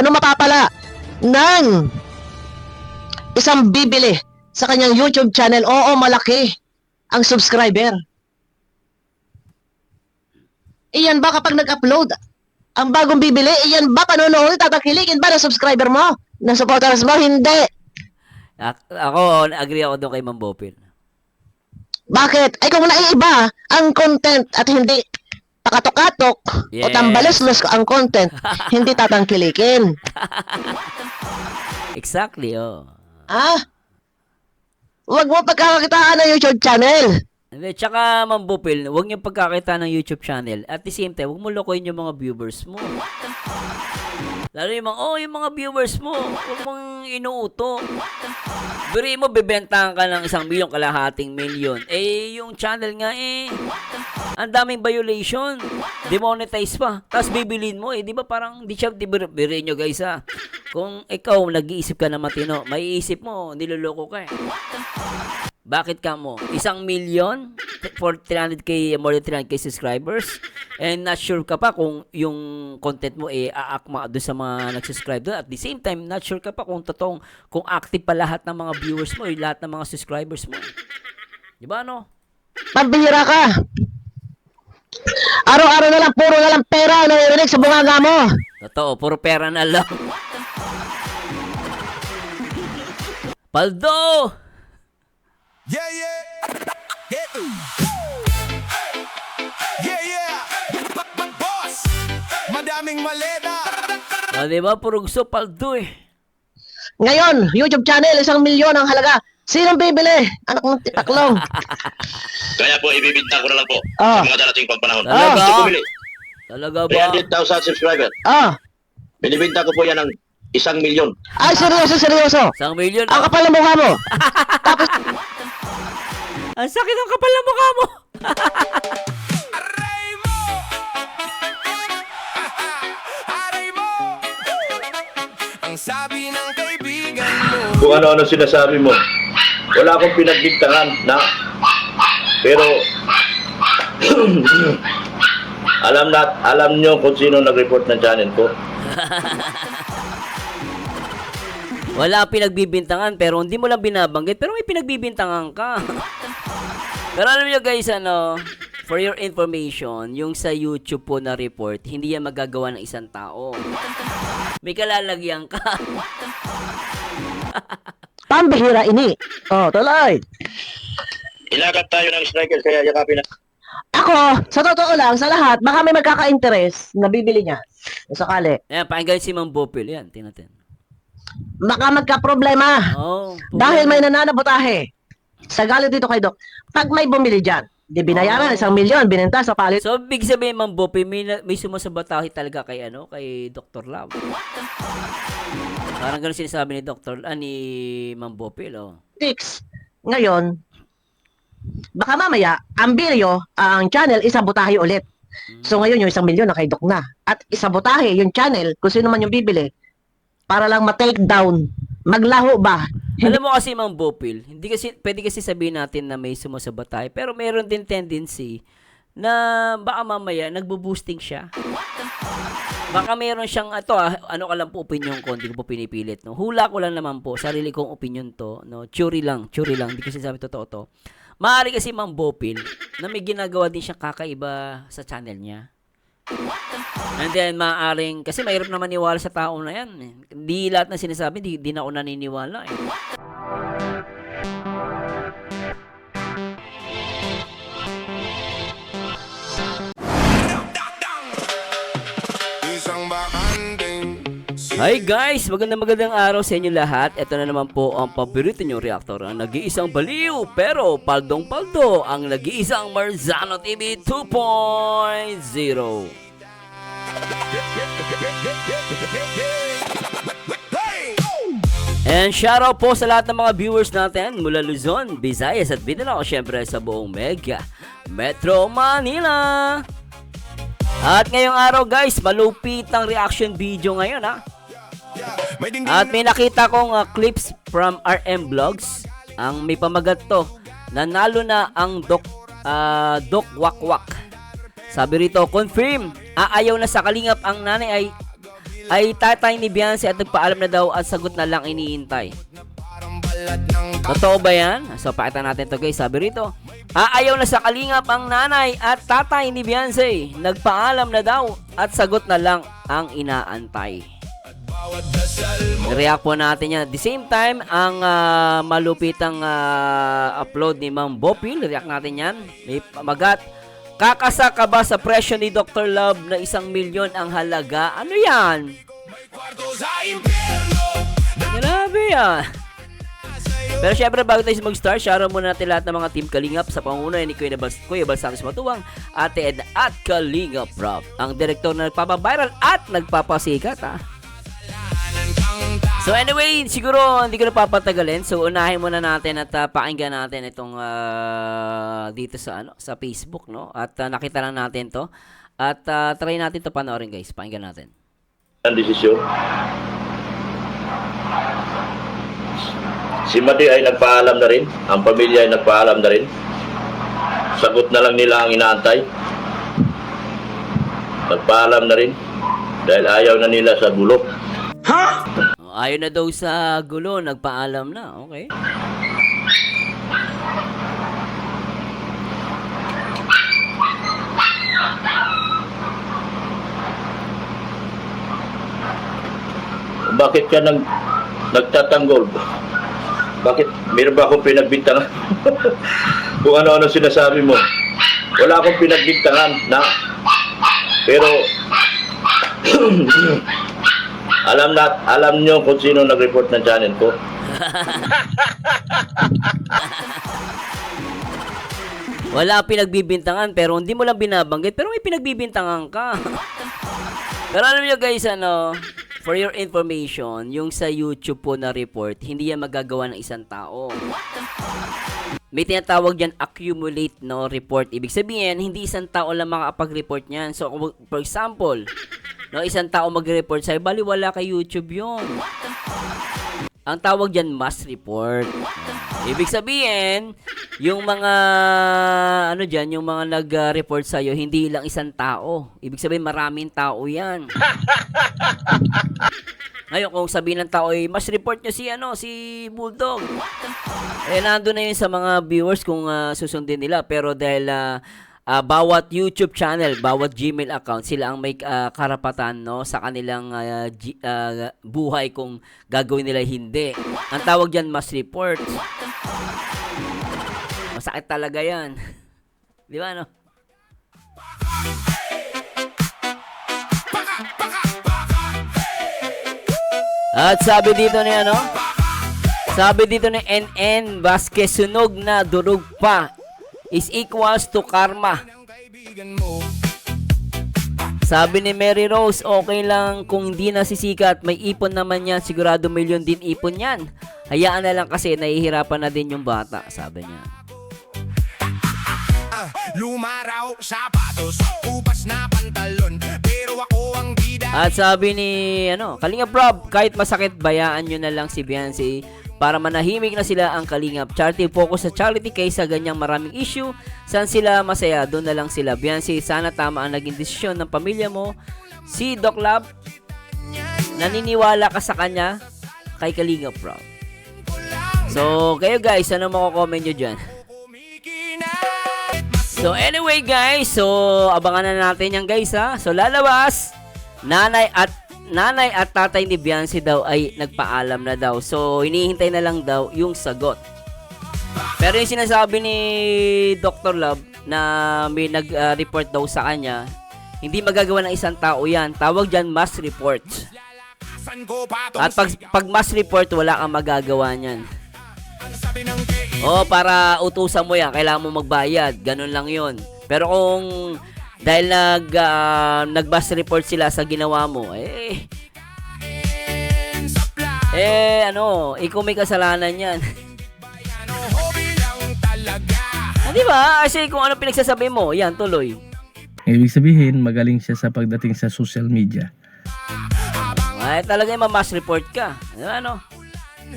ano mapapala ng isang bibili sa kanyang YouTube channel? Oo, malaki ang subscriber. Iyan ba kapag nag-upload ang bagong bibili, iyan ba panonood, tatakiligin ba ng subscriber mo? Ng supporters mo? Hindi. Ako, agree ako doon kay Ma'am Bopil. Bakit? Ay kung naiiba ang content at hindi pakatok-katok o Yes. tambalos-los ang content, hindi tatangkilikin. Exactly, oh. Ah? Huwag mo pagkakakitaan ng YouTube channel. Hindi, tsaka Ma'am Bopil, huwag niyo pagkakita ng YouTube channel. At the same time, huwag mo lokohin yung mga viewers mo. Lalo yung mga viewers mo, huwag mong inuuto. Biri mo, bibentahan ka ng 1,000,000, kalahating milyon. Eh, yung channel nga ang daming violation. Demonetize pa. Tapos bibilin mo, di ba parang, biri nyo guys kung ikaw nag-iisip ka na matino, maiisip mo, niloloko ka Bakit ka mo? 1,000,000 for 300k, more than 300k subscribers, and not sure ka pa kung yung content mo aakma doon sa mga nag-subscribe doon. At the same time, not sure ka pa kung kung active pa lahat ng mga viewers mo, lahat ng mga subscribers mo. Di ba, no? Pambihira ka. Araw-araw na lang, puro na lang pera ang naririnig sa bunganga mo. Totoo, puro pera na lang. Paldo! Yeah, yeah. Yeah, yeah. Boss, madaming maleta. Di ba, puro gusto paldo Ngayon, YouTube channel, 1,000,000 ang halaga. Sinong bibili? Anak ng titaklong. Kaya po, ibibigta ko na lang po Ah. sa mga darating pang panahon. Talaga? Gusto bumili. Talaga ba? 300,000 subscriber. Ah. Binibinta ko po yan ng 1,000,000. Ay, seryoso, seryoso. 1,000,000 Ang kapal ng mukha mo. Ang sakit ng kapal ng mukha mo. Aray mo! Aray mo! Ang sabi ng kaibigan mo. Kung ano-ano sinasabi mo, wala akong pinagbintangan na. Pero, alam nyo kung sino nag-report ng channel ko. Wala pinagbibintangan pero hindi mo lang binabanggit pero may pinagbibintangan ka. Pero alam niyo guys, for your information, yung sa YouTube po na report, hindi yan magagawa ng isang tao. May kalalagyan ka. Pambihira ini. Oh, tuloy. Ilagap tayo ng striker kaya yakapin na. Ako, sa totoo lang, sa lahat, baka may magkaka-interest na bibili niya. Kung sakali. Ayan, pakinggan si Ma'am Bopil. Yan, tingnan natin. Baka magka-problema. Oh, Dahil may nananabotahe. Sa galit dito kay Doc. Pag may bumili dyan, di binayaran, 1,000,000, binenta sa palit. So, big sabihin, Ma'am Bopil, may sumasabatahe talaga kay, kay Dr. Love. Parang ganun sinasabi ni ni Ma'am Bopil, Six. Ngayon, baka mamaya, ang video, ang channel, isabotahe ulit. So ngayon, yung 1,000,000 na kay Doc na. At isabotahe yung channel, kung sino man yung bibili, para lang ma-take down. Maglaho ba? Alam mo kasi, Ma'am Bopil, pwede kasi sabihin natin na may sumasabatay, pero meron din tendency na baka mamaya nagbo-boosting siya. Baka meron siyang, ano ka lang po opinion ko, hindi ko po pinipilit. No? Hula ko lang naman po, sarili kong opinion to. No? Theory lang, hindi ko sinasabi totoo to. Maaari kasi, Ma'am Bopil, na may ginagawa din siyang kakaiba sa channel niya. And then, maaaring, kasi mahirap na maniwala sa tao na yan. Hindi lahat na sinasabi, di na ako naniniwala. Isang bakanding. Hi guys! Magandang araw sa inyo lahat. Ito na naman po ang paborito nyong reactor, ang nag-iisang baliw pero paldong-paldo, ang nag-iisang Marzano TV 2.0. And shoutout po sa lahat ng mga viewers natin mula Luzon, Visayas at Mindanao, syempre sa buong Mega Metro Manila. At ngayong araw guys, malupit ang reaction video ngayon At may nakita kong clips from RM Vlogs. Ang may pamagat to, nanalo na ang Doc Wakwak. Sabi rito, confirm, aayaw na sa kalingap ang nanay ay ay tatay ni Beyonce at nagpaalam na daw at sagot na lang iniintay. Parang balat ng Totoo ba yan? So, pakita natin to guys. Sabi rito, ayaw na sa kalingap ang nanay at tatay ni Beyonce. Nagpaalam na daw at sagot na lang ang inaantay. bawat dasal mo. React po natin yan. At the same time, ang malupitang upload ni Ma'am Bopil, react natin yan. May magat, kakasa ka ba sa presyo ni Dr. Love na 1 milyon ang halaga? Ano yan? May kwarto sa impyerno. Grabe yan. Pero syempre bago tayo mag-start, shoutout muna natin lahat ng mga team Kalingap sa pangunayan ni Kuya Bal Santos Matuwang, Ate Ed at Kalingap Rob, ang direktor na nagpapaviral at nagpapasikat So anyway, siguro hindi ko na papatagalin. So unahin muna natin at pakinggan natin itong dito sa sa Facebook, no? At nakita lang natin 'to. At try natin 'to panoorin, guys. Pakinggan natin. Ang desisyon. Si Mati ay nagpaalam na rin. Ang pamilya ay nagpaalam na rin. Sagot na lang nila ang inaantay. Nagpaalam na rin. Dahil ayaw na nila sa bulok. Ayaw na daw sa gulo, nagpaalam na. Okay. Bakit ka nagtatanggol? Bakit? Meron ba akong pinagbintangan? Kung ano-ano sinasabi mo. Wala akong pinagbintangan na. Pero alam nyo kung sino nag-report ng channel ko. Wala pinagbibintangan pero hindi mo lang binabanggit pero may pinagbibintangan ka. Pero alam niyo guys, for your information, yung sa YouTube po na report, hindi yan magagawa ng isang tao. May tinatawag yan accumulate report. Ibig sabihin, hindi isang tao lang makapag-report niyan. So, for example, isang tao mag-report sa'yo, bali wala kay YouTube yun. Ang tawag dyan, mass report. Ibig sabihin, yung mga, yung mga nag-report sa'yo, hindi lang isang tao. Ibig sabihin, maraming tao yan. Ngayon, kung sabihin ng tao, mas report nyo si Bulldog. Nandun na yun sa mga viewers kung susundin nila. Pero dahil bawat YouTube channel, bawat Gmail account, sila ang may karapatan sa kanilang buhay kung gagawin nila hindi. Ang tawag dyan, mass report. Masakit talaga yan. Di ba, no? At sabi dito ni NN Vasquez, sunog na durog pa is equals to karma. Sabi ni Mary Rose, okay lang kung hindi nasisikat, may ipon naman yan, sigurado milyon din ipon yan. Hayaan na lang kasi nahihirapan na din yung bata, sabi niya. Lumaraw, sapatos, upas na pantalon, pero ako ang bida. At sabi ni Kalingap Rob, kahit masakit, bayaan nyo na lang si Beyonce para manahimik na sila ang Kalingap. Charity, focus sa charity kaysa ganyang maraming issue. Saan sila masaya, doon na lang sila. Beyonce, sana tama ang naging desisyon ng pamilya mo. Si Doc Love, naniniwala ka sa kanya kay Kalingap Rob. So, kayo guys, ano mako-comment nyo dyan? So anyway guys, so abangan na natin yan guys ha. So lalabas, nanay at tatay ni Beyonce daw ay nagpaalam na daw. So hinihintay na lang daw yung sagot. Pero yung sinasabi ni Dr. Love na may nag-report daw sa kanya, hindi magagawa ng isang tao yan. Tawag dyan mass report. At pag mass report, wala kang magagawa niyan. Para utusan mo yan, kailangan mo magbayad. Ganun lang yun. Pero kung dahil nag-bus report sila sa ginawa mo, ikaw may kasalanan yan. Di ba? Kasi kung ano pinagsasabi mo, yan, tuloy. Ibig sabihin, magaling siya sa pagdating sa social media. Talaga yung mass report ka.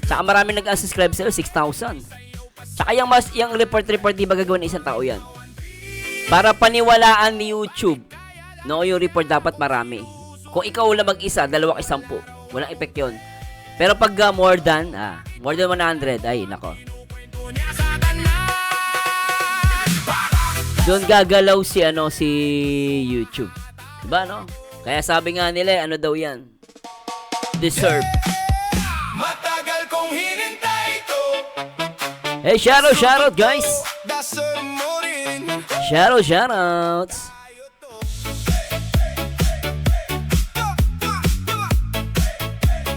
Saka marami nag-unsubscribe sa'yo, 6,000. Saka yung report, di ba gagawin ng isang tao yan? Para paniwalaan ni YouTube. Yung report dapat marami. Kung ikaw lang mag-isa, 2-10. Walang effect yun. Pero pag more than 100, ay, nako. Doon gagalaw si YouTube. Diba, no? Kaya sabi nga nila, ano daw yan? Deserve. Matagal kong hinintay ito. Hey, shoutout, guys! Dasal mo rin. Shoutouts!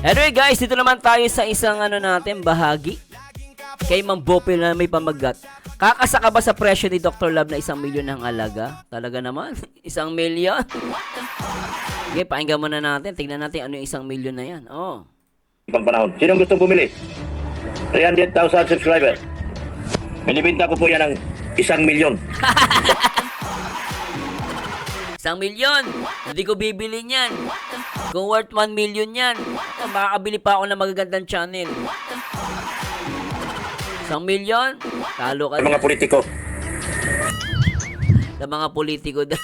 Anyway, guys, dito naman tayo sa isang natin, bahagi. Kay Mang Bopil na may pamagat. Kakasa ka ba sa presyo ni Dr. Love na 1 milyon ng halaga? Talaga naman, 1 milyon? Okay, pakinggan muna natin. Tingnan natin ano yung 1 milyon na yan. Oh. Pang panahon. Sinong gustong bumili? 300,000 subscriber. Binibenta ko po yan ng 1 milyon. 1 milyon! Hindi ko bibili niyan. Kung worth 1 million yan, makakabili pa ako ng magagandang channel. 1 milyon? Talo ka Sa mga politiko. Sa mga politiko daw.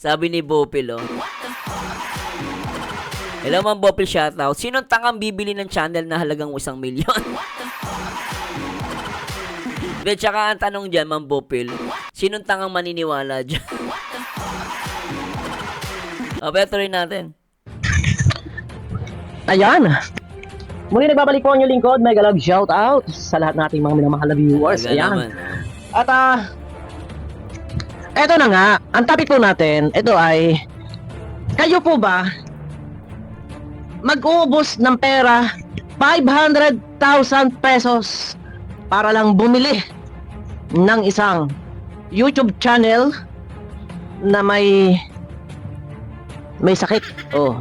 Sabi ni Bopil, oh. Hello, Ma'am Bopil, shoutout. Sinong tangang bibili ng channel na halagang 1 milyon? Hindi, tsaka ang tanong dyan, Ma'am Bopil, sinong tangang maniniwala dyan? Pero rin natin. Ayan. Muli nagbabalik po ang inyong lingkod. Mega love shout out sa lahat nating mga minamahal na viewers. Talaga Ayan. naman. At eto na nga, ang topic po natin, ito ay, kayo po ba mag-uubos ng pera 500,000 pesos para lang bumili ng isang YouTube channel na may sakit? Oh.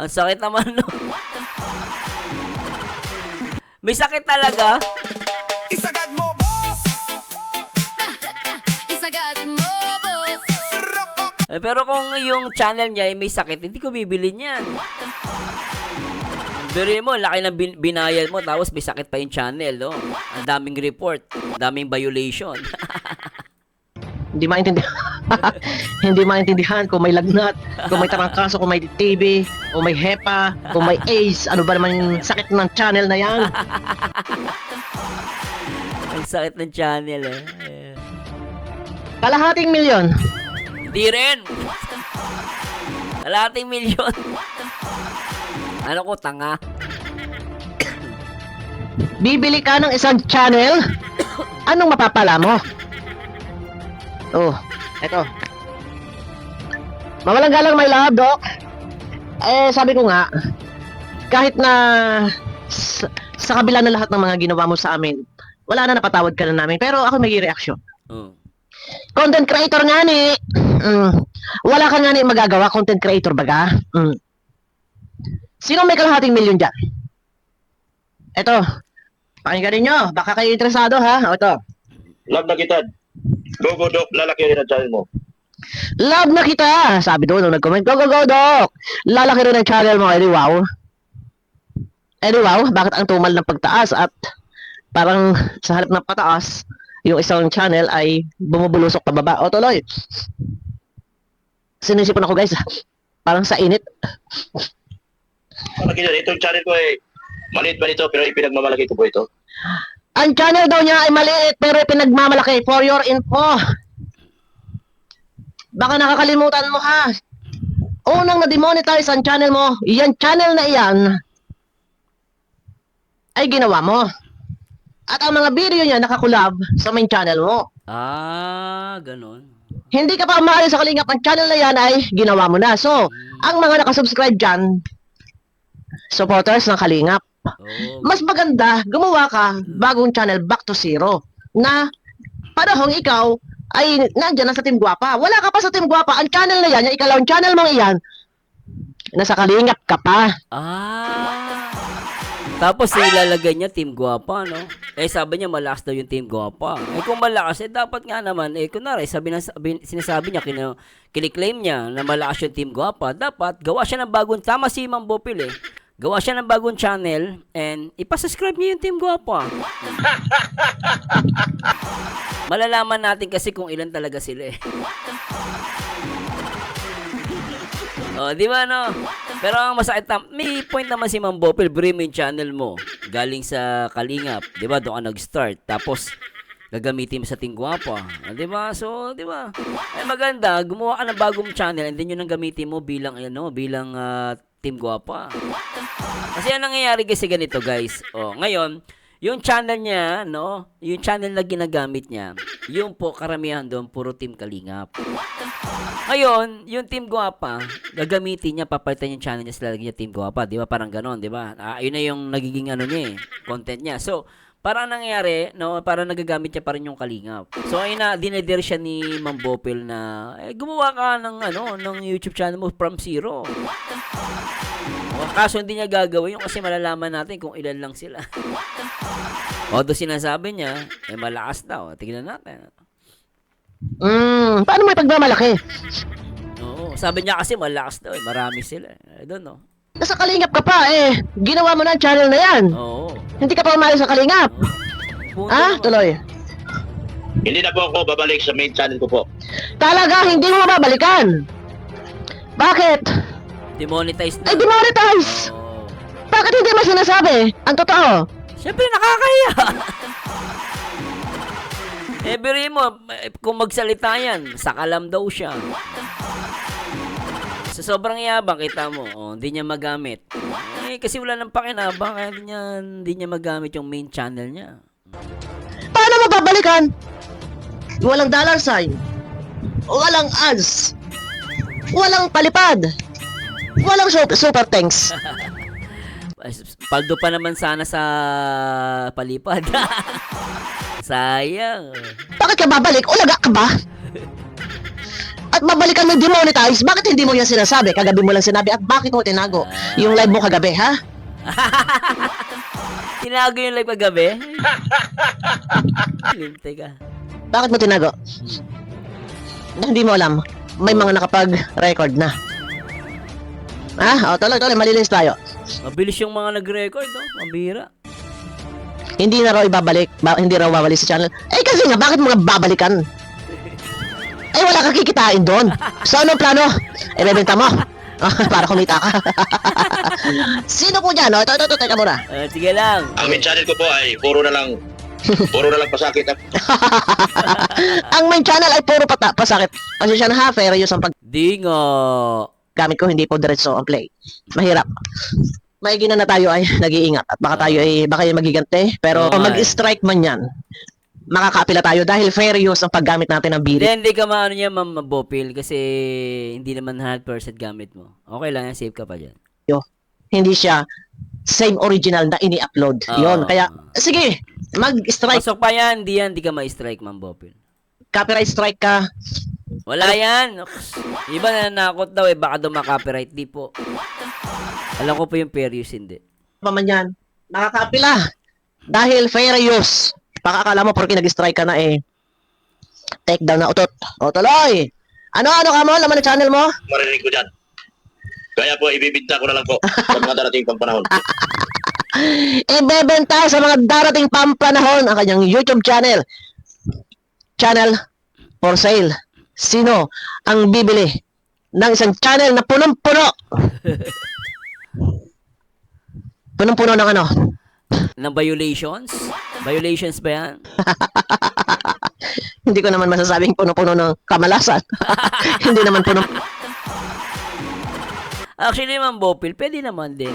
Ang sakit naman, no? May sakit talaga? Isagad mo, boss. Isagad mo, boss. Pero kung yung channel niya ay may sakit, hindi ko bibili niyan. Pero mo, laki ng binayad mo, tapos may sakit pa yung channel, no? Ang daming report, ang daming violation. Hindi maintindihan. Hindi maintindihan kung may lagnat, kung may tarangkaso, kung may TB, kung may HEPA, kung may AIDS, ano ba naman yung sakit ng channel na yan? Ang sakit ng channel, eh. Kalahating milyon. Hindi rin. Kalahating milyon. Ano ko, tanga? Bibili ka ng isang channel, anong mapapala mo? Oh, eto. Mawalang galang, my love, Doc. Sabi ko nga, kahit na sa kabila ng lahat ng mga ginawa mo sa amin, wala na, napatawad ka na namin. Pero ako may reaction. Oh. Content creator nga ni. Wala ka nga ni magagawa, content creator baga. Sino may kalahating milyon dyan? Eto, pakinggan ninyo, baka kayo interesado ha. O ito. Love na kita. Go, Doc. Lalaki rin ang channel mo. Love na kita! Sabi doon nung nag-comment, go, Doc! Lalaki rin ang channel mo, edi wow. Edi wow, bakit ang tumal ng pagtaas at parang sa halip ng pataas, yung isang channel ay bumubulusok pababa. O tuloy. Sinisipon ako guys, parang sa init. Malaki yan. Itong channel ko ay maliit ba nito pero ipinagmamalaki ko po ito. Ang channel daw niya ay maliit pero pinagmamalaki. For your info. Baka nakakalimutan mo ha. Unang na-demonetize ang channel mo, yan channel na iyan ay ginawa mo. At ang mga video niya nakakulab sa main channel mo. Ganon. Hindi ka pa umaalis sa kalingap, ang channel na yan ay ginawa mo na. So, ang mga nakasubscribe dyan, supporters ng kalingap, Oh. mas maganda gumawa ka bagong channel back to zero na panahong ikaw ay nandyan na sa Team Guwapa. Wala ka pa sa Team Guwapa. Ang channel na yan, yung ikalawang channel mong iyan, nasa kalingap ka pa. Tapos ilalagay niya Team Guwapa, no? Sabi niya malakas daw yung Team Guwapa. Kung malakas, dapat nga naman, kunwari, sinasabi niya, kiniklaim niya na malakas yung Team Guwapa, dapat gawa siya ng bagong, tama si Mang Bopil gawa siya ng bagong channel and ipasubscribe niya yung Team Guwapa. Malalaman natin kasi kung ilan talaga sila eh. Oh, di ba no? Pero ang masakit may point naman si Ma'am Bopel, yung channel mo. Galing sa Kalingap, di ba? Doon ka nag-start. Tapos, gagamitin mo sa Team Guapa. Ah, di ba? So, di ba? Ay maganda, gumawa ka ng bagong channel and then yun ang gamitin mo bilang, bilang Team Guapa. Kasi ang nangyayari kasi ganito, guys. Oh, ngayon, yung channel niya, no? Yung channel na ginagamit niya, yung po karamihan doon, puro Team Kalingap. Ngayon, yung Team Guapa, gagamitin niya, papalitan yung channel niya, sila niya Team Guapa, di ba? Parang ganon, di ba? Yun na yung nagiging niya, content niya. So, parang nangyayari, no? Parang nagagamit niya pa rin yung Kalingap. So, ayun na, dinadir siya ni Ma'am Bopel na, gumawa ka ng YouTube channel mo from zero. Kaso hindi niya gagawin yun kasi malalaman natin kung ilan lang sila. Although sinasabi niya, malakas daw. Tignan natin. Paano mo ipagmamalaki? Oo, sabi niya kasi malakas daw. Marami sila. I don't know. Nasa Kalingap ka pa ginawa mo na ang channel na yan. Oo. Hindi ka pa umalis sa Kalingap. Punto Ah, naman. tuloy. Hindi na po ako babalik sa main channel ko po. Talaga, hindi mo mababalikan. Bakit? Demonetize na. Ay, demonetize! Oo. Bakit hindi mo sinasabi? Ang totoo. Siyempre nakakahiya. Every mo, kung magsalita yan, sakalam daw siya. Sa sobrang yabang, kita mo, hindi niya magamit. Kasi wala nang pakinabang, kaya hindi niya magamit yung main channel niya. Paano mo babalikan? Walang dollar sign. Walang ads. Walang palipad. Walang super thanks. Paldo pa naman sana sa palipad. Sayang. Bakit ka babalik? Ulaga ka ba? At babalikan mo demonetize, bakit hindi mo yan sinasabi? Kagabi mo lang sinabi at bakit mo tinago? Yung live mo kagabi, ha? Tinago yung live kagabi? Linte ka. Bakit mo tinago? Hindi mo alam. May mga nakapag-record na. Tuloy, malilis tayo. Mabilis yung mga nag-record, no? Mabira. Hindi na raw ibabalik, hindi raw babalik sa channel. Kasi nga, bakit mo nga babalikan? Wala kang kikitain doon. So, anong plano? Ibebenta mo. Para kumita ka. Sino po dyan? Ito, teka muna. Sige lang. Ang main channel ko po ay puro na lang pasakit. Ang main channel ay puro pasakit. Kasi siya na fair use ang Di nga. paggamit ko, hindi po diretso ang play. Mahirap. May na tayo ay nag-iingat at baka tayo ay baka yung magigante. Pero kung mag-strike man yan, makakaapila tayo dahil fair use ang paggamit natin ng biri. Hindi ka maano niya, Ma'am Bopil, kasi hindi naman 100% gamit mo. Okay lang yan, safe ka pa dyan. Hindi siya same original na ini-upload. Yon, kaya sige, mag-strike. Pasok pa yan, di ka ma-strike, Ma'am Bopil. Copyright strike ka. Wala yan. Iba na nanakot daw baka daw makapiright. Di po. Alam ko po yung fair use, hindi. Pa man yan, makakaapila. Dahil fair use. Baka akala mo porque nag-strike ka na take down na utot. O tuloy. Ano ka mo? Laman ng channel mo? Marinig ko dyan. Kaya po, ibibinta ko na lang po sa mga darating pang panahon. Ibebenta sa mga darating pampanahon ang kanyang YouTube channel. Channel for sale. Sino ang bibili ng isang channel na punong-puno? Punong-puno ng ano? Ng violations? Violations ba yan? Hindi ko naman masasabing puno-puno ng kamalasan. Hindi naman puno. Actually, Ma'am Bopil, pwede naman din.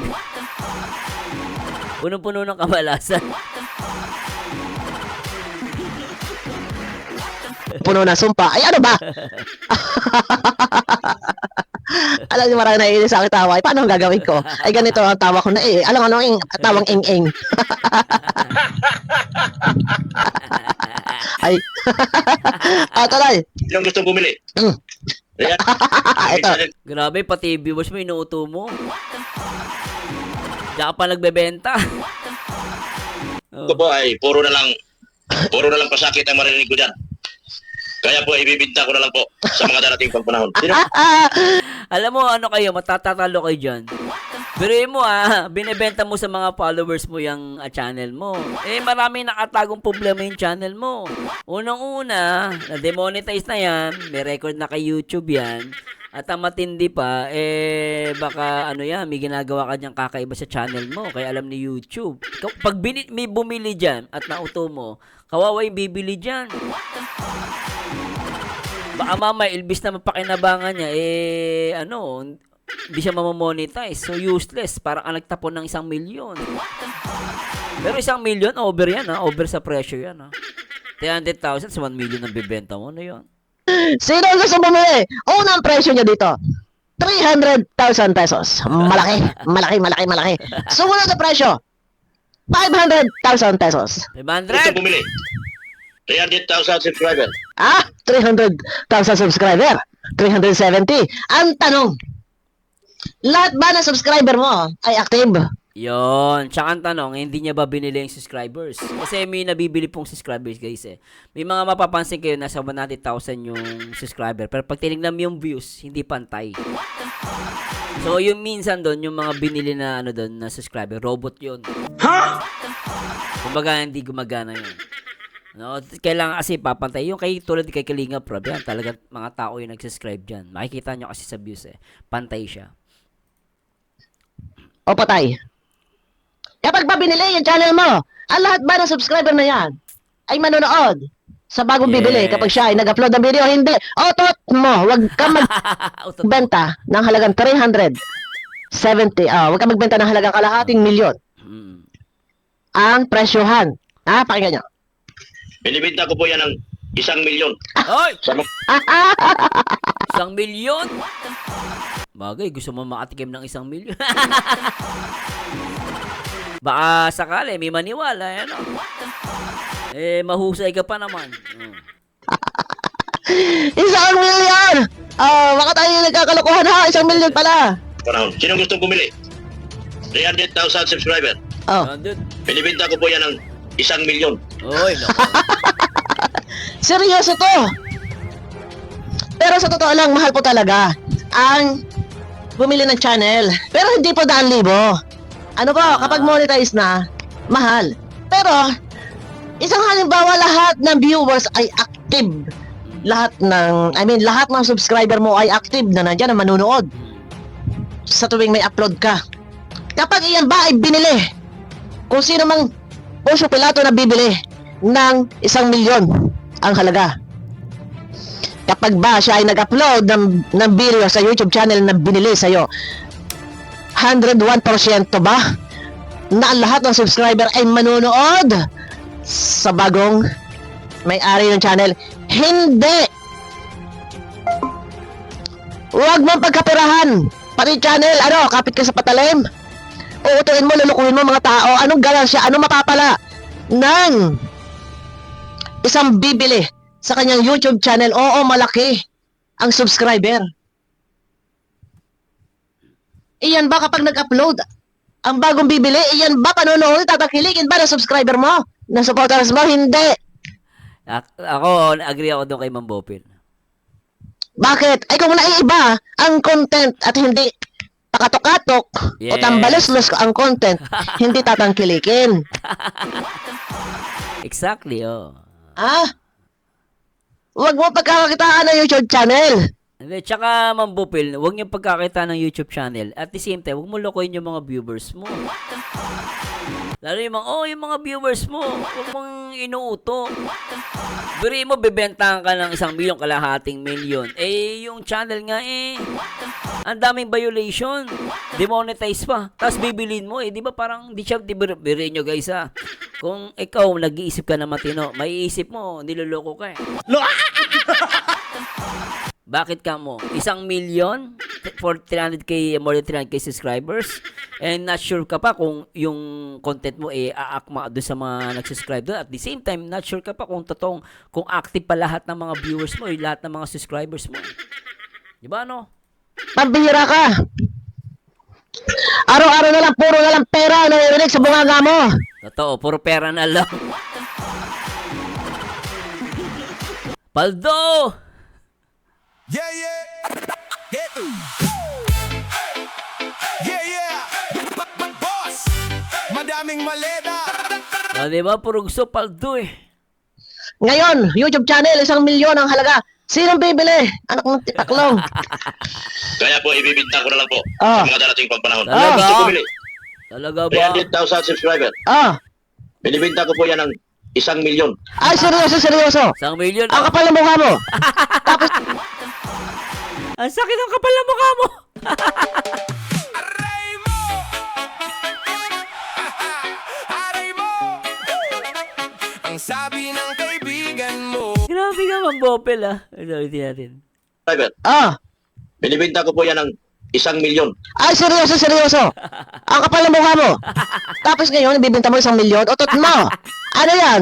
Puno-puno ng kamalasan. Puno na sumpa. Ay, ano ba? Alam niyo, marami naiinis sa akin tawa. Paano ang gagawin ko? Ay, ganito ang tawa ko na Alam ano ang tawang ing-ing. Ay. Tuloy. Yung gusto bumili. Ayan. Ito. Grabe, pati viewers mo, inuuto mo. Diyan ka pa nagbebenta. Ito po ay puro na lang pasakit ang marinig ko dyan. Kaya po, ibibinta ko na lang po sa mga darating pang panahon. Sino? Alam mo, ano kayo, matatatalo kayo dyan. Biruin mo binebenta mo sa mga followers mo yung channel mo. Eh, maraming nakatagong problema yung channel mo. Unang-una, na-demonetize na yan, may record na kay YouTube yan, at ang matindi pa, baka may ginagawa ka diyang kakaiba sa channel mo, kaya alam ni YouTube. Pag may bumili dyan at nauto mo, kawawa yung bibili dyan. Baka mamaya, ilbis na mapakinabangan niya, hindi siya mamamonetize. So, useless. Parang ang nagtapon ng 1 milyon. Pero 1 milyon, over yan Over sa presyo yan 300,000 sa 1 million ang bibenta mo. Ano yun? Sino ang gusto bumili? Unang presyo niya dito, 300,000 pesos. Malaki. Sumunod na presyo, 500,000 pesos. 500? Gusto bumili. 300,000 subscriber. 300,000 subscriber. 370. Ang tanong, lahat ba ng subscriber mo ay active? Yon. Tsaka ang tanong, hindi niya ba binili yung subscribers? Kasi may nabibili pong subscribers, guys May mga mapapansin kayo, nasa 100,000 yung subscriber. Pero pag tinignan mo yung views, hindi pantay. So, yung minsan doon, yung mga binili na na subscriber, robot yun. Kumbaga, hindi gumagana yun. Kailangan kasi papantay. Yung tulad kay Kalinga Prab, yan, talagang mga tao yung nag-subscribe dyan. Makikita nyo kasi sa views Pantay siya. O patay? Kapag ba binili yung channel mo, ang lahat ba ng subscriber na yan ay manonood sa bagong bibili kapag siya ay nag-upload ng video? Hindi. Otot mo, wag ka magbenta ng halagang 370. Wag ka magbenta ng halagang kalahating milyon. Ang presyohan. Pakinggan nyo. Binibenta ko po yan ng 1 milyon. Hoy! Sa 1 milyon? Bagay, gusto mo makatikim ng 1 milyon. Baka sakali, may maniwala. Mahusay ka pa naman. 1 milyon! Baka tayo nagkakalokohan 1 milyon pala. panahon. Sino gusto bumili? 300,000 subscriber. Binibenta ko po yan ng 1 milyon. Oy, no. Seryoso to. Pero sa totoo lang, mahal po talaga ang bumili ng channel. Pero hindi po 1,000. Ano po, kapag monetize na, mahal. Pero, isang halimbawa, lahat ng viewers ay active. Lahat ng subscriber mo ay active na nandyan na manunood sa tuwing may upload ka. Kapag iyan ba ay binili, kung sino mang Poncio Pilato na bibili ng 1 milyon ang halaga. Kapag ba siya ay nag-upload ng video sa YouTube channel na binili sa'yo, 101% ba na ang lahat ng subscriber ay manunood sa bagong may-ari ng channel? Hindi! Huwag mong pagkapirahan. Pati channel, kapit ka sa patalim. Uutuin mo, lulukuhin mo mga tao. Anong ganansya? Anong mapapala ng isang bibili sa kanyang YouTube channel? Oo, malaki ang subscriber. Iyan ba kapag nag-upload ang bagong bibili, iyan ba panonood, tatakiligin ba ng subscriber mo? Ng supporters mo? Hindi. Ako, agree ako doon kay Ma'am Bopil. Bakit? Ay kung naiiba ang content at hindi takatok-katok o tambalos-los ang content, hindi tatangkilikin. Exactly, Huwag mo pagkakakitaan ng YouTube channel. Hindi, tsaka Ma'am Bopil, huwag niyo pagkakita ng YouTube channel. At the same time, huwag mo lokohin yung mga viewers mo. Lalo yung mga viewers mo, huwag mong inuuto. Biri mo, bibentahan ka ng 1 milyon, kalahating milyon. Yung channel nga ang daming violation. Demonetize pa. Tapos bibilin mo, di ba parang, biri nyo guys kung ikaw nag-iisip ka na matino, maiisip mo, niloloko ka Bakit ka mo? 1 milyon for 300k, more than 300k subscribers, and not sure ka pa kung yung content mo aakma doon sa mga nag-subscribe doon. At the same time, not sure ka pa kung kung active pa lahat ng mga viewers mo, lahat ng mga subscribers mo. Di ba, Pambihira ka. Araw-araw na lang, puro na lang pera na narinig sa bunganga mo. Totoo, puro pera na lang. Paldo! Yeah, yeah. Yeah. Yeah, yeah. aking maleta. Diba? Puro gusto paldo eh. Ngayon, YouTube channel, 1 milyon ang halaga. Sinong bibili? Anak ng titaklong. Kaya po, ibibinta ko na lang po Ah. sa mga darating pang panahon. Talaga? Gusto bumili. Talaga ba? 300,000 subscriber. Ah, Binibinta ko po yan ng 1 milyon. ay seryoso, seryoso. 1 million. Ang kapal ng mukha mo. Ang sakit ng kapal ng mukha mo. Aray mo! Aray mo! Ang sabi ng kaibigan mo. Grabe ka, Ma'am Bopel ah. Ulitin natin. Subscriber. Ah, Binibinta ko po yan ng 1 milyon. ay seryoso, seryoso. Ang kapal ng mukha mo. Tapos ngayon, ibibenta mo 1 milyon. Otot mo. Ano yan?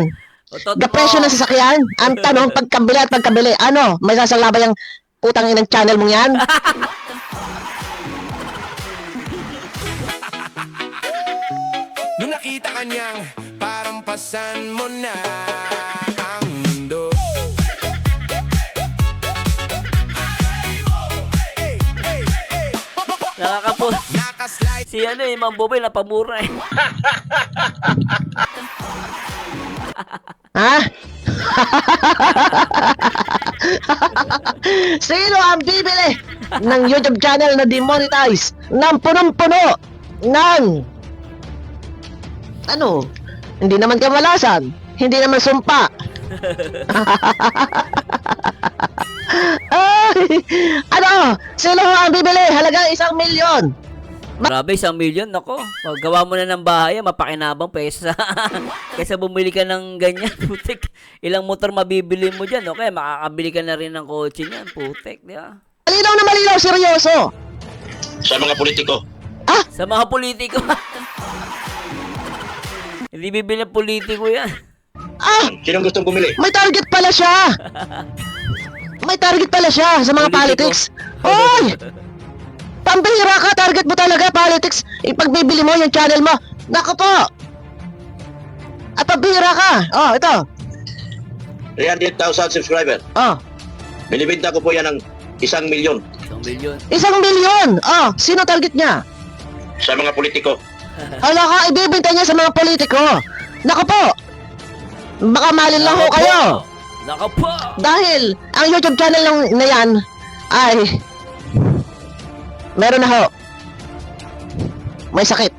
Otot Gapresyo mo. ng sasakyan? Ang tanong, pagkabili at pagkabili, ano? May sasalaba yung putang inang channel mong yan? Nung nakita ka niyang parang pasan mo na ang mundo. Hey, hey, hey. Nakakapo. Nakaslide. Si ano eh, Ma'am Bopel, napamura eh. Ha? Sino ang bibili ng YouTube channel na demonetize ng punong-puno ng ano? Hindi naman kamalasan, hindi naman sumpa. Ay, ano? Sino ang bibili? Halagang 1 milyon. Grabe, 1 million, nako. Gawa mo na ng bahay, mapakinabang pesa. Kaysa bumili ka ng ganyan, putik. Ilang motor mabibili mo dyan, okay? Makakabili ka na rin ng kotse niyan, putik, di ba? Malinaw na malinaw, seryoso. Sa mga politiko. Sa mga politiko. Hindi bibili ng politiko yan. Ah, Sinong gustong bumili? may target pala siya. May target pala siya sa mga Politiko. politics. Hoy! Pambihira ka, target mo talaga, politics. Ipagbibili mo yung channel mo. Naku po! At pambihira ka. Oh, ito. 300,000 subscriber. Oh, Binibinta ko po yan ng 1 milyon. 1 million. 1 milyon. Oh, sino target niya? Sa mga politiko. Hala ka, ibibenta niya sa mga politiko. Naku po! Baka malin lang ho kayo. Nako po. Dahil ang YouTube channel na yan ay meron na ho. May sakit.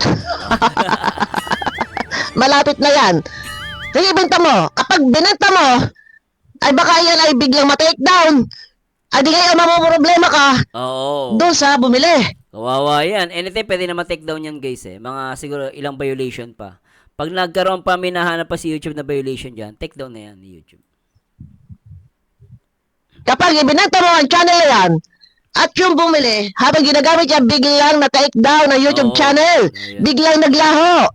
Malapit na yan. Sige, benta mo. Kapag binenta mo, ay baka yan ay biglang ma-take down. Ay di kaya mamumroblema ka Oo. doon sa bumili. Kawawa yan. Anytime pwede na ma-take down yan guys eh. Mga siguro ilang violation pa. Pag nagkaroon pa, may nahanap pa si YouTube na violation dyan, take down na yan ni YouTube. Kapag ibinenta mo ang channel na yan, at yung bumili, habang ginagamit niya, biglang na-take down ang YouTube Oo. channel. Ayan. Biglang naglaho.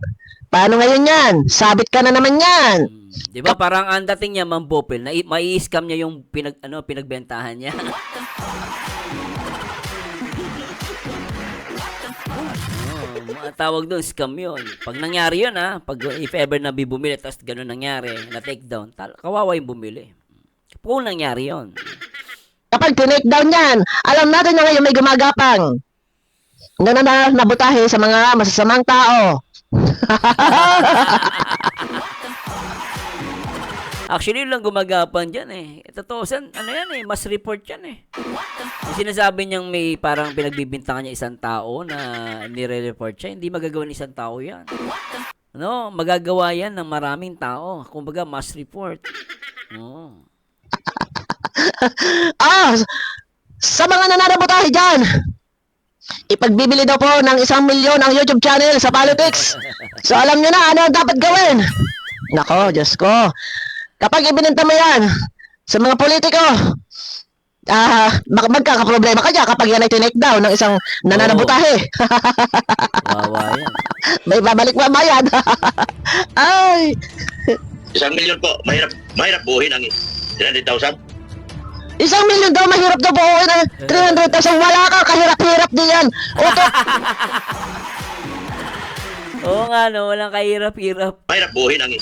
Paano ngayon yan? Sabit ka na naman yan. Di ba parang ang dating niya, Ma'am Bopel, na mai-scam niya yung pinagbentahan niya. Tawag doon, scam yun. Pag nangyari yun pag if ever na bumili, tapos gano'n nangyari, na-take down, kawawa yung bumili. Kung nangyari yun. Kapag tinake down yan, alam natin na ngayon may gumagapang. Nabutahe sa mga masasamang tao. Actually, yun lang gumagapan dyan eh. Totoo, ano yan eh, mas report yan eh. Yung sinasabi niyang may parang pinagbibintangan niya isang tao na nire-report siya, hindi magagawa ng isang tao yan. No, magagawa yan ng maraming tao. Kumbaga, mass report. Oh. Sa mga nananabutahe dyan, ipagbibili daw po ng 1 milyon ang YouTube channel sa politics. So alam nyo na ano ang dapat gawin. Nako, Diyos ko. Kapag ibinenta mo yan sa mga politiko, magkakaproblema ka dyan kapag yan ay tinake down ng isang nananabutahe. Wawa yan. May babalik mamayad. Ay, 1 milyon po. Mahirap buuhin ang 300,000. 1 milyon daw, mahirap daw buuin ang 300,000. Wala ka, kahirap-hirap din yan. Utot. Oo nga no, walang kahirap-hirap. Mahirap buuhin ang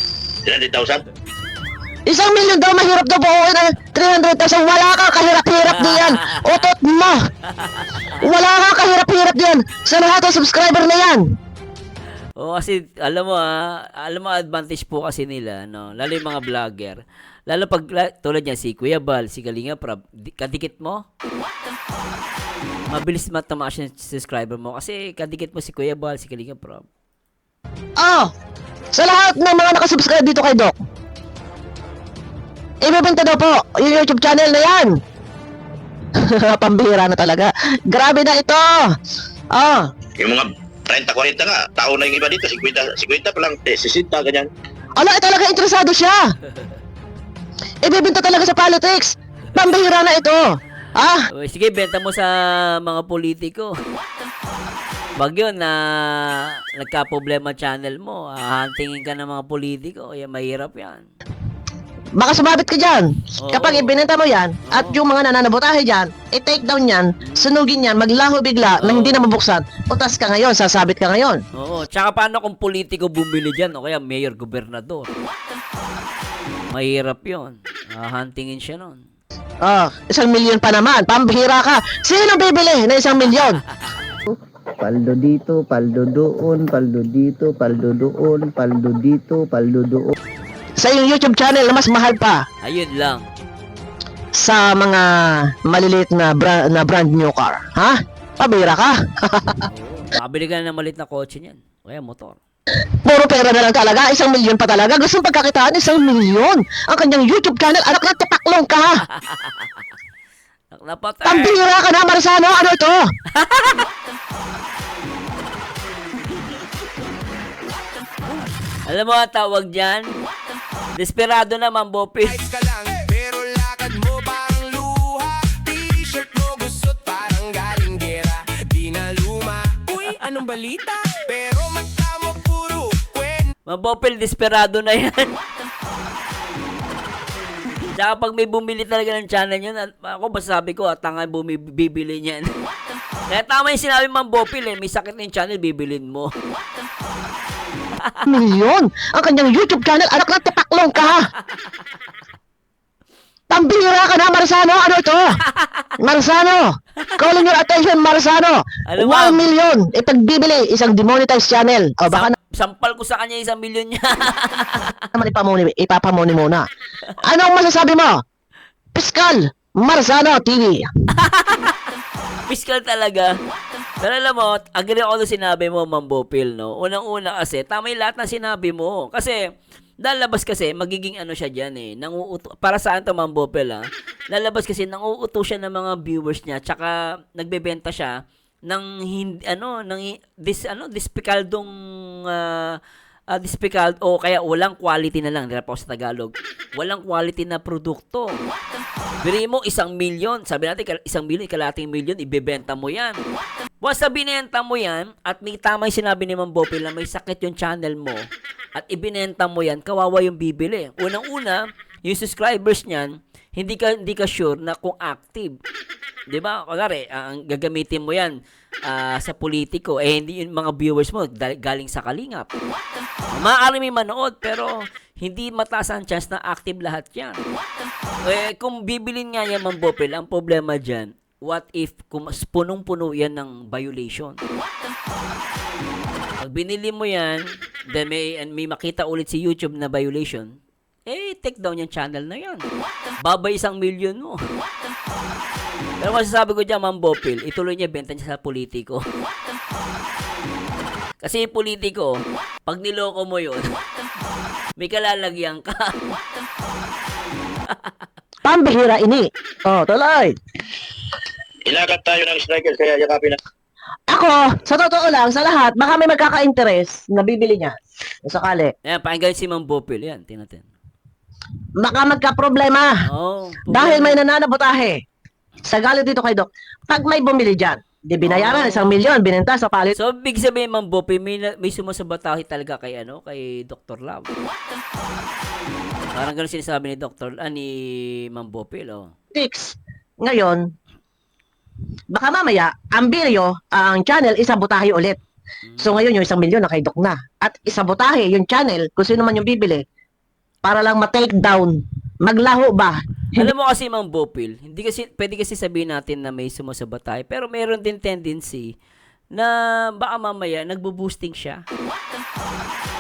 300,000. 1 milyon daw, mahirap daw buuin ang 300,000. Wala ka, kahirap-hirap din yan. Utot mo. Wala ka, kahirap-hirap din yan. Sa lahat ng subscriber na yan. O kasi alam mo advantage po kasi nila, no? Lalo yung mga vlogger. Lalo pag tulad niya si Kuya Bal, si Kalinga Prab, kadikit mo. Mabilis matamaan yung subscriber mo kasi kadikit mo si Kuya Bal, si Kalinga Prab. Oh, sa lahat ng mga nakasubscribe dito kay Doc, ibebenta daw po yung YouTube channel na yan. Pambihira na talaga. Grabe na ito. Oh, Yung mga 30-40 nga, tao na yung iba dito, 50 pa lang, 60, ganyan. ala, talaga interesado siya. Ibebenta talaga sa politics. Pambihira na ito. Ah, O, sige, benta mo sa mga politiko. Pag yun na nagka-problema channel mo, hahantingin ka ng mga politiko, kaya mahirap yan. baka sumabit ka dyan. Oo. Kapag ibinenta mo yan, at yung mga nananabotahe dyan, i-take down yan, sunugin yan, maglaho bigla na Oo. hindi na mabuksan. Utas ka ngayon, sasabit ka ngayon. Oo, tsaka paano kung politiko bumili dyan o kaya mayor, gobernador? Mahirap yun. Hahantingin siya nun. Oh, 1 milyon pa naman. Pambihira ka. Sino bibili na 1 milyon? Paldo dito, paldo doon, paldo dito, paldo doon, paldo dito, paldo doon. Sa yung YouTube channel na mas mahal pa Ayun lang. sa mga maliliit na brand new car. Ha? Pabira ka. Oo, makabili ka na ng malit na kotse niyan. O kaya motor. Puro pera na lang talaga. 1 milyon pa talaga. Gusto mong pagkakitaan 1 milyon. Ang kanyang YouTube channel, anak na tapaklong ka. Napatay. Pambira ka na, Marsano. Ano ito? Alam mo ang tawag dyan? Desperado na, Mambopi. Kahit ka lang, pero lakad mo parang luha. T-shirt mo gusot parang galing gera. Di na luma. Uy, anong balita? Pero mata mo puro kwen. Mambopil, desperado na yan. Tsaka pag may bumili talaga ng channel yun, ako masasabi ko, tanga bibili niyan. Kaya tama yung sinabi Mambopil may sakit na yung channel, bibilin mo. Milyon. Ang kanyang YouTube channel, anak na tapaklong ka. Pambira ka na, Marsano. Ano ito? Marsano. Calling your attention, Marsano. Alam 1 mo, million. Ipagbibili isang demonetized channel. O baka sampal ko sa kanya 1 milyon niya. naman ipapamuni muna. Anong masasabi mo? Piskal Marsano TV. Piskal talaga. Pero alam mo, agree ako sa sinabi mo, Mambopil, no? Unang-una kasi, tama yung lahat ng sinabi mo. Kasi, lalabas kasi, magiging ano siya dyan nanguuto. Para saan to, Mambopil, ha? Lalabas kasi, nanguuto siya ng mga viewers niya, tsaka nagbebenta siya ng hindi, dispicaldong, o kaya walang quality na lang, dira pa ako sa Tagalog. Walang quality na produkto. Bili mo 1 milyon, sabi natin 1 milyon, kalating milyon, ibebenta mo yan. Once na binenta mo yan, at may tama yung sinabi ni Mambopil na may sakit yung channel mo, at ibinenta mo yan, kawawa yung bibili. Unang-una, yung subscribers niyan, hindi ka sure na kung active. 'Di ba? Kunwari, ang gagamitin mo yan sa politiko, hindi yung mga viewers mo galing sa Kalingap. Maaari may manood, pero hindi mataas ang chance na active lahat yan. Kung bibilin nga yan, Mambopil, ang problema dyan, what if kung punong-puno yan ng violation? Pag binili mo yan, then may makita ulit si YouTube na violation, take down yung channel na yan. Babay 1 milyon mo. Pero masasabi ko dyan, Mambopil, ituloy niya benta niya sa politiko. Kasi yung politiko, pag niloko mo yun, may kalalagyan ka. Pambihira ini. Oh, tuloy. Ilagat tayo ng striker, kaya yakapin na. Ako, sa totoo lang, sa lahat, baka may magkaka-interest na bibili niya. Kung sakali. Ayan, pakinggan si Mambopil. Yan, tinatin. Baka magka-problema. Oh, Dahil may nananabotahe. Sa galit dito kay Doc. Pag may bumili dyan, di binayaran 1 milyon, binenta sa palit. So, big sabihin, Mambopil, may sumasabatahe talaga kay Dr. Love. Parang ganun sinasabi ni ni Mambopil, oh. Ngayon, baka mamaya, ang video, ang channel, isabotahe ulit. So ngayon yung 1 milyon na kay Doc na. At isabotahe yung channel, kung sino man yung bibili, para lang ma-take down. Maglaho ba? Alam mo kasi, Mambopil, pwede kasi sabihin natin na may sumasabatahe, pero meron din tendency na baka mamaya nagbo-boosting siya.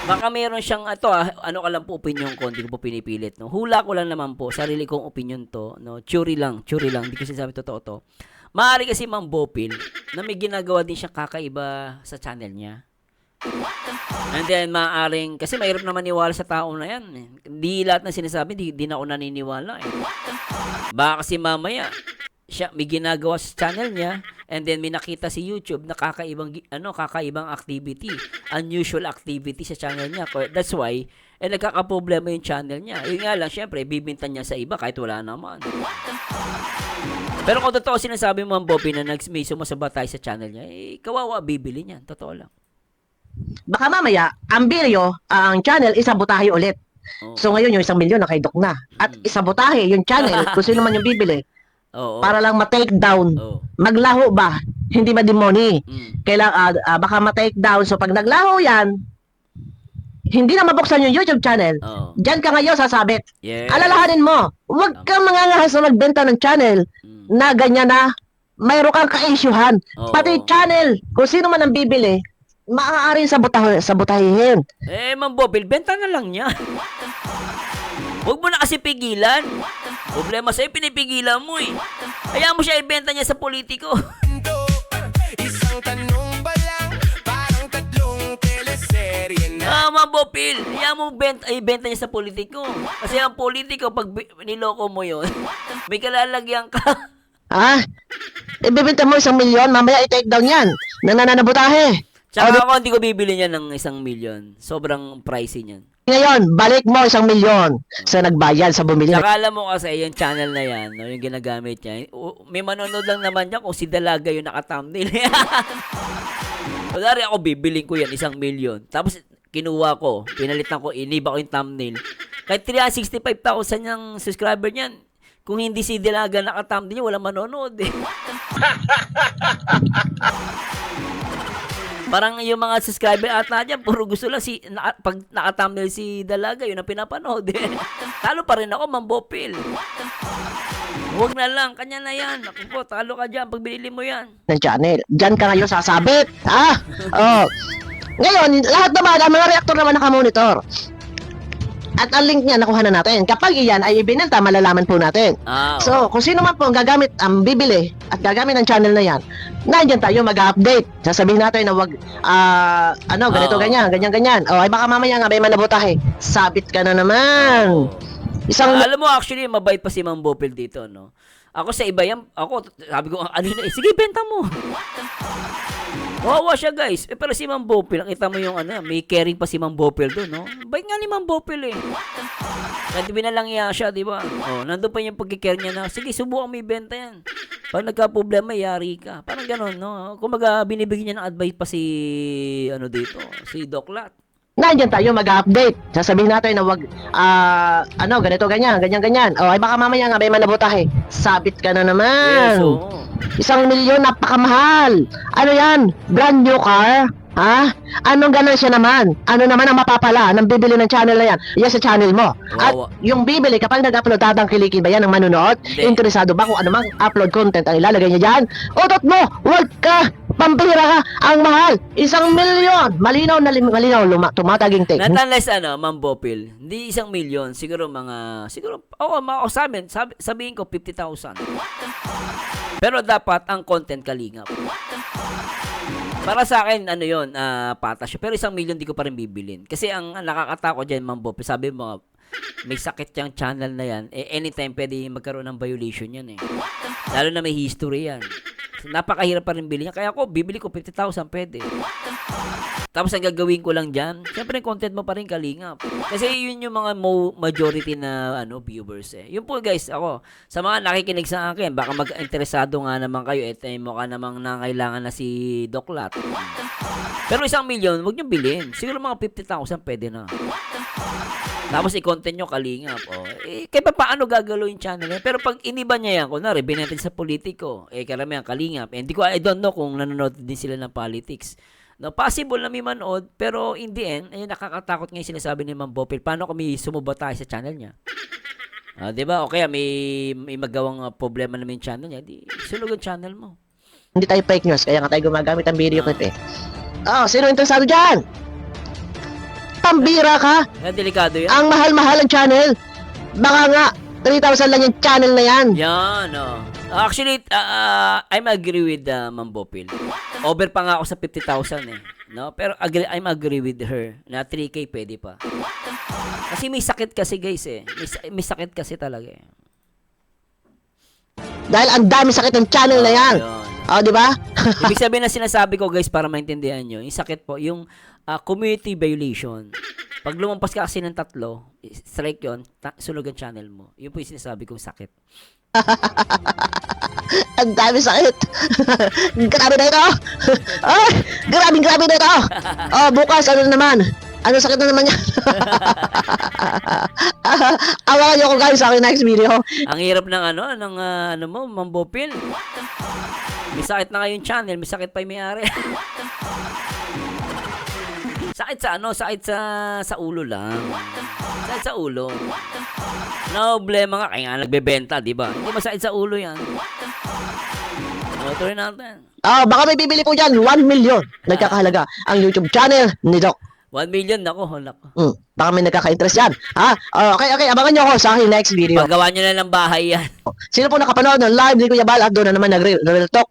Baka meron siyang, ano ka lang po opinion ko, hindi ko po pinipilit, no? Hula ko lang naman po, sarili kong opinion to, no? Theory lang, hindi ko sinasabi totoo to. Maaari kasi Ma'am Bopil, na may ginagawa din siya kakaiba sa channel niya. And then, maaaring, kasi mahirap naman niwala sa tao na yan. Hindi lahat ng sinasabi, di na ako naniniwala. Baka kasi mamaya, siya may ginagawa sa channel niya, and then may nakita si YouTube na kakaibang activity, unusual activity sa channel niya. That's why, nagkakaproblema yung channel niya. Yun nga lang, syempre, bibinta niya sa iba kahit wala naman. Pero kung totoo sinasabi mo, Ma'am Bopil, na may sumasabatay sa channel niya, kawawa, bibili niyan. Totoo lang. Baka mamaya, ang video, ang channel, isabotahe ulit. Oo. So ngayon yung 1 milyon nakaidok na. At isabotahe yung channel, kung sino man yung bibili, Oo. para lang ma-take down. Oo. Maglaho ba? Hindi mademoni. Mm. Baka ma-take down. So pag naglaho yan, hindi na mabuksan yung YouTube channel. Oo. Diyan ka ngayon sasabit. Yes. Alalahanin mo, huwag kang mangangahas na magbenta ng channel Mm. na ganyan na mayroon kang ka-issuehan. Oo. Pati channel, kung sino man ang bibili, maaaring sabotahihin. Ma'am Bopil, benta na lang niya. Huwag mo na kasi pigilan. Problema sa'yo, pinipigilan mo eh. Kaya mo siya ibenta niya sa politiko. Isang tanong pa lang, parang tatlong teleserye na. Ma'am Bopil, kaya mo ibenta niya sa politiko. Kasi ang politiko, pag niloko mo yun, may kalalagyan ka. Ha? Ibibenta mo 1 milyon, mamaya i-take down yan. Nananabotahe. Tsaka ako hindi ko bibili niya ng 1 million. Sobrang pricey niyan. Ngayon, balik mo 1 milyon sa nagbayad sa bumili. Tsaka alam mo kasi yung channel na yan, no, yung ginagamit niya, may manonood lang naman niya kung si Dalaga yung naka-thumbnail. Kunwari ako bibiling ko yan 1 million. Tapos kinuha ko, pinalitan ko, iniba ko yung thumbnail. Kahit 365,000 yung subscriber niyan. Kung hindi si Dalaga naka-thumbnail niya, walang manonood eh. Parang yung mga subscriber ata dyan, puro gusto lang pag naka-thumbnail si Dalaga, yun ang pinapanood eh. Talo pa rin ako, Ma'am Bopil. Huwag na lang, kanya na yan. Ako po, talo ka dyan pag binili mo yan. Ng channel. Diyan ka ngayon sasabit. Ha? Oh. Ngayon, lahat naman, ang mga reactor naman nakamonitor. At ang link niya nakuha na natin. Kapag iyan ay ibinenta, malalaman po natin. So, kung sino man po ang gagamit, ang bibili at gagamit ng channel na yan, nandiyan tayo mag-update. Sasabihin natin na wag, ganito, Oo. ganyan. O, ay baka mamaya nga may manabotahe. Sabit ka na naman. Isang, Alam mo, actually, mabait pa si Ma'am Bopil dito, no? Ako sa iba yan, sabi ko, sige, benta mo. Wawa siya, guys. Pero si Ma'am Bopil, nakita mo yung may caring pa si Ma'am Bopil doon, no? Bait nga ni Ma'am Bopil eh. Kahit binalang iya siya, di ba? Nandun pa yung pagkikare niya na, sige, subukan mo ibenta yan. Pag nagka-problema, yari ka. Parang gano'n, no? Kumaga, binibigyan niya ng advice pa si, si Doc Lat. nandiyan tayo mag-update. Sasabihin natin na wag, ganito, ganyan. O, ay baka mamaya nga may manabotahe. Sabit ka na naman. Yes, oo. 1 milyon, napakamahal. Ano yan? Brand new car? Ha? Anong ganansya naman? Ano naman ang mapapala ng bibili ng channel na yan? Yan sa channel mo. At Wawa. yung bibili, kapag nag-upload, tatangkilikin ba yan ng manonood? Hindi. Interesado ba kung anumang upload content ang ilalagay niya dyan? Utot mo! Wag ka! Pampira ka! Ang mahal! 1 milyon! Malinaw na malinaw, tumataging take. Not unless, Ma'am Bopil, hindi 1 million, siguro, sabihin ko 50,000. Pero dapat ang content kalingap. Para sa akin, patas siya. Pero 1 million di ko pa rin bibilin. Kasi ang nakakatakot dyan, Ma'am Bopil, sabi mo, may sakit yung channel na yan, anytime pwede magkaroon ng violation yan eh. Lalo na may history yan. Napakahirap pa rin bilhin niya. Kaya ako, bibili ko 50,000, pwede. Tapos ang gagawin ko lang dyan, syempre content mo pa rin kalingap. Kasi yun yung mga majority na viewers eh. Yun po guys, ako, sa mga nakikinig sa akin, baka mag-interesado nga naman kayo, mukha namang nangailangan na si Doc Lat. Pero 1 million, huwag nyo bilhin. Siguro mga 50,000 pwede na. Tapos i-content nyo kalingap. Kaya paano gagalo yung channel niya? Pero pag iniba niya yan, kunwari, binenta sa politiko, karamihan kalingap. I don't know kung nanonood din sila ng politics. No, possible na may manood, pero in the end, nakakatakot nga yung sinasabi ni Ma'am Bopil. Paano kung may sumubata sa channel niya? Di ba? O kaya may magawang problema na may channel niya, di sulog ang channel mo. Hindi tayo fake news, kaya nga tayo gumagamit ng video clip eh. Oh, sino interesado dyan? Pambira ka? Kaya delikado yan. Ang mahal-mahal ang channel. Baka nga, 3,000 lang yung channel na yan. Yan, oh. Actually, I'm agree with Ma'am Bopil. Over pa nga ako sa 50,000 eh. No? Pero I'm agree with her na 3K pwede pa. Kasi may sakit kasi guys eh. May sakit kasi talaga eh. Dahil ang dami sakit ng channel na yan. Yun. Oh, di ba? Ibig sabihin na sinasabi ko guys para maintindihan nyo, yung sakit po, yung community violation. Pag lumampas ka kasi ng 3, strike yun, sunog ang channel mo. Yun po yung sinasabi kong sakit. Ang dami sakit. Grabe na ito. Ay, grabe na ito. Oh, bukas, ano naman? Ano sakit na naman yan? Awakan niyo ako guys sa aking next video. Ang hirap ng ano mo, Ma'am Bopil. May sakit na nga yung channel, may sakit pa yung may-ari. Sakit sa sakit sa ulo lang. Sakit sa ulo. No problema nga, kaya nga nagbebenta, di ba? Hindi masakit sa ulo yan. Tuloy natin. Oh, baka may bibili po dyan, 1 million. Nagkakahalaga ang YouTube channel ni Doc. 1 million, nako. Baka may nagkaka-interest yan. Ha? Oh, okay, abangan nyo ako sa aking next video. Paggawa nyo na ng bahay yan. Sino po nakapanood ng live ni Kuya Bal at doon na naman nag-real talk?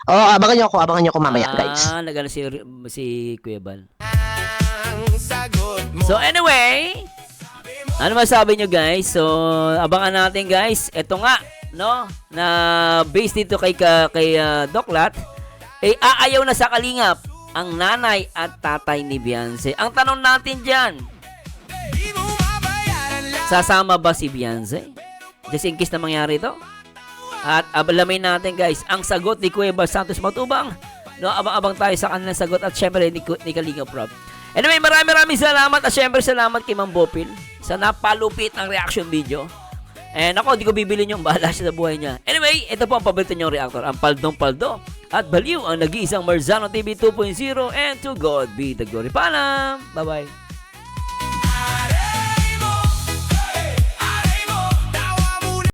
Abangan nyo ako mamaya, guys. Nagano si Kuya Bal. Ang sagot mo. So anyway, ano masabi nyo guys? So abangan natin guys. Ito nga, no, na based dito kay Doc Lat, aayaw na sa kalingap ang nanay at tatay ni Beyonce. Ang tanong natin diyan, Di mo mabayaran lang. sasama ba si Beyonce? Just in case na mangyari ito. At abalamin natin guys ang sagot ni Kuya Bal Santos Matubang. No, abang-abang tayo sa kanilang sagot at syempre ni Kalinga Prab. Anyway, maraming salamat at syempre salamat kay Ma'am Bopil sa napalupit ng reaction video. And ako, di ko bibilin yung bahala siya sa buhay niya. Anyway, ito po ang paborito niyong reactor, ang Paldong Paldo. At baliw ang nag-iisang Marzano TV 2.0 and to God be the glory. Paalam! Bye-bye!